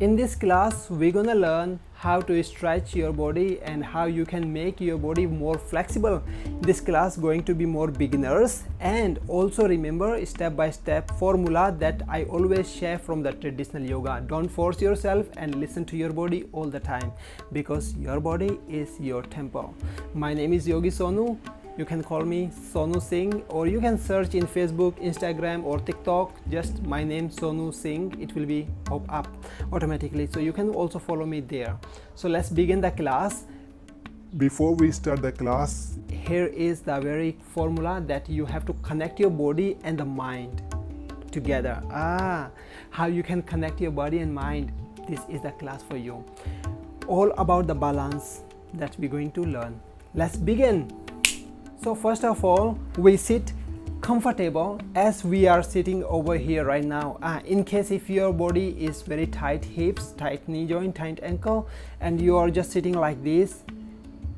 In this class, we're gonna learn how to stretch your body and how you can make your body more flexible. This class going to be more beginners, and also remember step-by-step formula that I always share from the traditional yoga. Don't force yourself and listen to your body all the time, because your body is your temple. My name is Yogi Sonu. You can call me Sonu Singh, or you can search in Facebook, Instagram or TikTok, just my name Sonu Singh. It will be pop up automatically, so you can also follow me there. So let's begin the class. Before we start the class, Here is the very formula that you have to connect your body and the mind together. How you can connect your body and mind. This is the class for you. All about the balance that we're going to learn. Let's begin. So first of all, we sit comfortable as we are sitting over here right now. In case if your body is very tight hips, tight knee joint, tight ankle, and you are just sitting like this,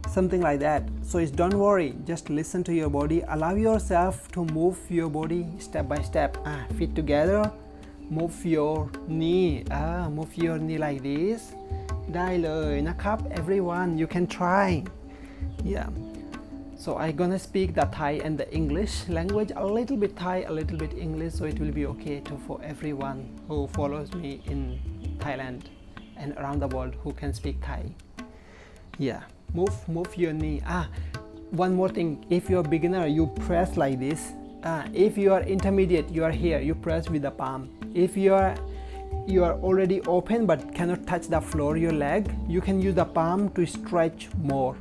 something like that, so don't worry, just listen to your body. Allow yourself to move your body step by step. Feet together, move your knee, move your knee like this ได้เลยนะครับ everyone, you can try. Yeah. So I'm gonna speak the Thai and the English language, a little bit Thai, a little bit English, so it will be okay for everyone who follows me in Thailand and around the world who can speak Thai. Yeah, move your knee. One more thing, if you're beginner, you press like this. If you are intermediate, you are here, you press with the palm. If you are already open but cannot touch the floor, your leg, you can use the palm to stretch more.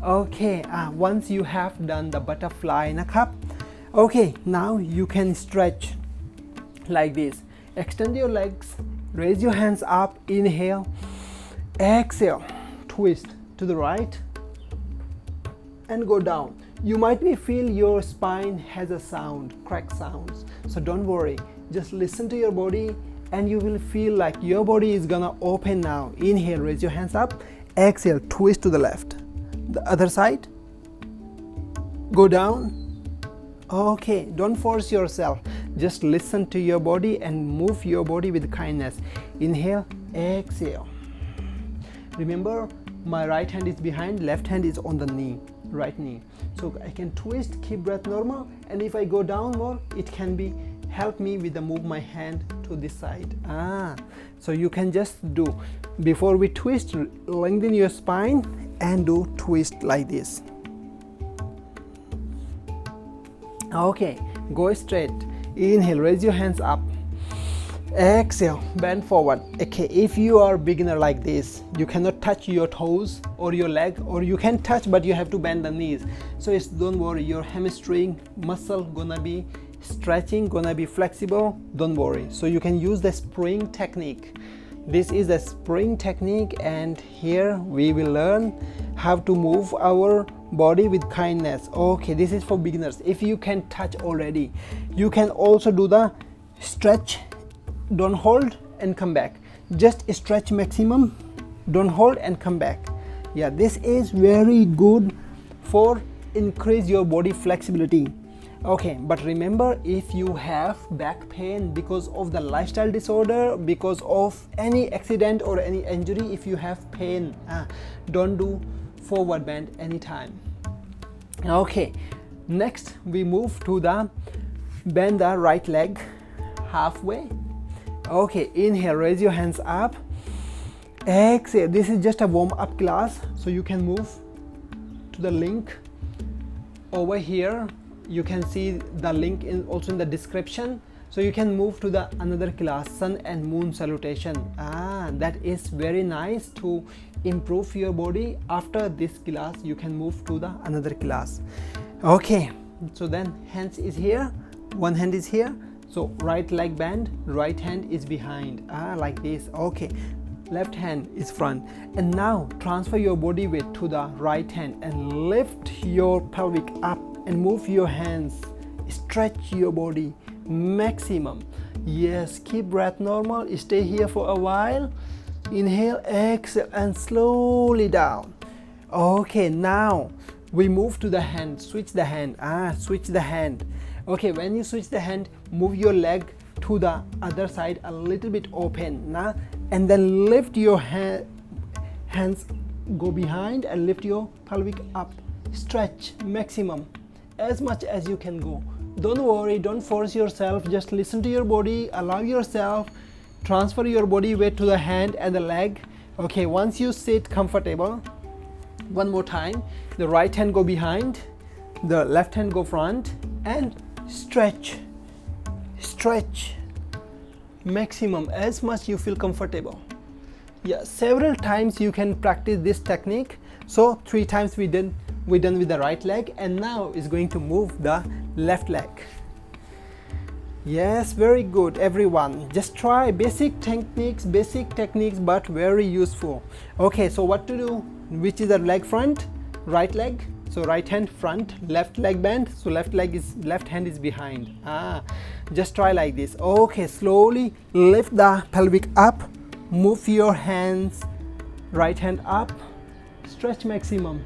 Okay, once you have done the butterfly nakap, okay, now you can stretch like this. Extend your legs, raise your hands up, inhale, exhale, twist to the right and go down. You might feel your spine has a sound, crack sounds, so don't worry, just listen to your body and you will feel like your body is gonna open now. Inhale, raise your hands up, exhale, twist to the left. The other side, go down. Okay, don't force yourself, just listen to your body and move your body with kindness. Inhale, exhale. Remember, my right hand is behind, left hand is on the knee, right knee, so I can twist, keep breath normal, and if I go down more, it can be help me with the move my hand to this side. So you can just do, before we twist, lengthen your spine and do twist like this. Okay, go straight. Inhale, raise your hands up, exhale, bend forward. Okay, if you are beginner like this, you cannot touch your toes or your leg, or you can touch but you have to bend the knees, so don't worry, your hamstring muscle gonna be stretching, gonna be flexible, don't worry. So you can use the spring technique. This is the spring technique, and here we will learn how to move our body with kindness. Okay, this is for beginners. If you can touch already, you can also do the stretch. Don't hold and come back, just stretch maximum, don't hold and come back. Yeah, this is very good for increase your body flexibility. Okay, but remember, if you have back pain because of the lifestyle disorder, because of any accident or any injury, if you have pain, don't do forward bend anytime. Okay, next we move to the bend the right leg halfway. Okay, inhale, raise your hands up, exhale. This is just a warm-up class, so you can move to the link over here. You can see the link also in the description, so you can move to the another class, sun and moon salutation. That is very nice to improve your body. After this class you can move to the another class. Okay, so then hands is here, one hand is here, so right leg bend, right hand is behind, like this. Okay, left hand is front, and now transfer your body weight to the right hand and lift your pelvic up and move your hands, stretch your body maximum. Yes, keep breath normal, stay here for a while. Inhale, exhale, and slowly down. Okay, now we move to the hand, switch the hand. Switch the hand. Okay, when you switch the hand, move your leg to the other side a little bit open. Now and then lift your hands, go behind and lift your pelvic up. Stretch maximum, as much as you can go. Don't worry, don't force yourself, just listen to your body, allow yourself, transfer your body weight to the hand and the leg. Okay, once you sit comfortable, one more time, the right hand go behind, the left hand go front, and stretch maximum, as much you feel comfortable. Yeah, several times you can practice this technique. So 3 times we done with the right leg, and now is going to move the left leg. Yes, very good everyone, just try basic techniques, but very useful. Okay, so what to do, which is the leg front, right leg, so right hand front, left leg bend, so left hand is behind. Just try like this. Okay, slowly lift the pelvic up, move your hands, right hand up, stretch maximum,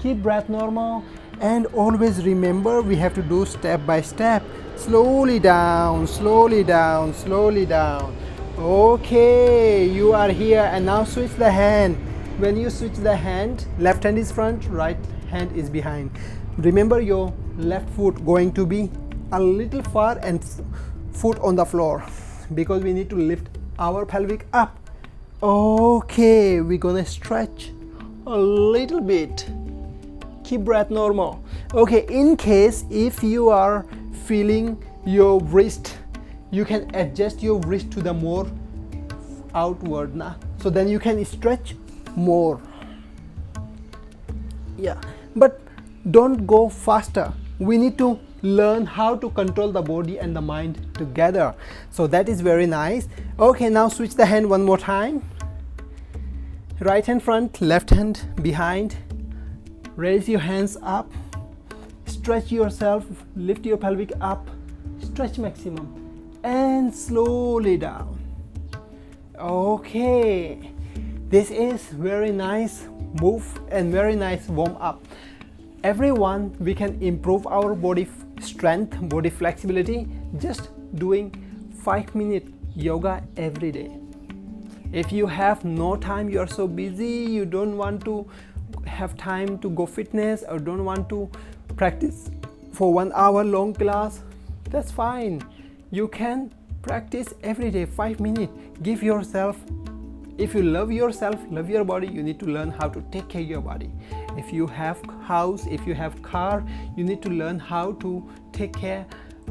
keep breath normal, and always remember we have to do step by step, slowly down, slowly down, slowly down. Okay, you are here, and now switch the hand. When you switch the hand, left hand is front, right hand is behind. Remember your left foot going to be a little far and foot on the floor, because we need to lift our pelvic up. Okay, we're gonna stretch a little bit, keep breath normal. Okay, in case if you are feeling your wrist, you can adjust your wrist to the more outward now, so then you can stretch more. Yeah, but don't go faster. We need to learn how to control the body and the mind together, so that is very nice. Okay, now switch the hand one more time, right hand front, left hand behind. Raise your hands up, stretch yourself, lift your pelvic up, stretch maximum, and slowly down. Okay, this is very nice move and very nice warm up. Everyone, we can improve our body strength, body flexibility, just doing 5-minute yoga every day. If you have no time, you are so busy, you don't want to have time to go fitness, or don't want to practice for 1 hour long class, that's fine. You can practice every day 5 minutes. Give yourself, if you love yourself, love your body, you need to learn how to take care of your body. If you have house, if you have car, you need to learn how to take care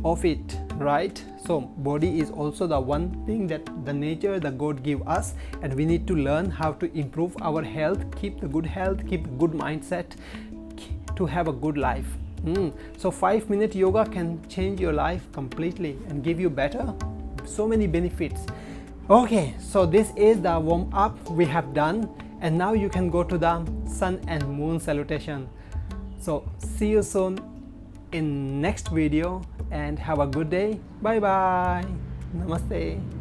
of it, right? So body is also the one thing that the nature, the God give us, and we need to learn how to improve our health, keep the good health, keep a good mindset to have a good life. So 5-minute yoga can change your life completely and give you better, so many benefits. Okay, so this is the warm up we have done, and now you can go to the sun and moon salutation. So see you soon in next video, and have a good day. Bye bye. Namaste.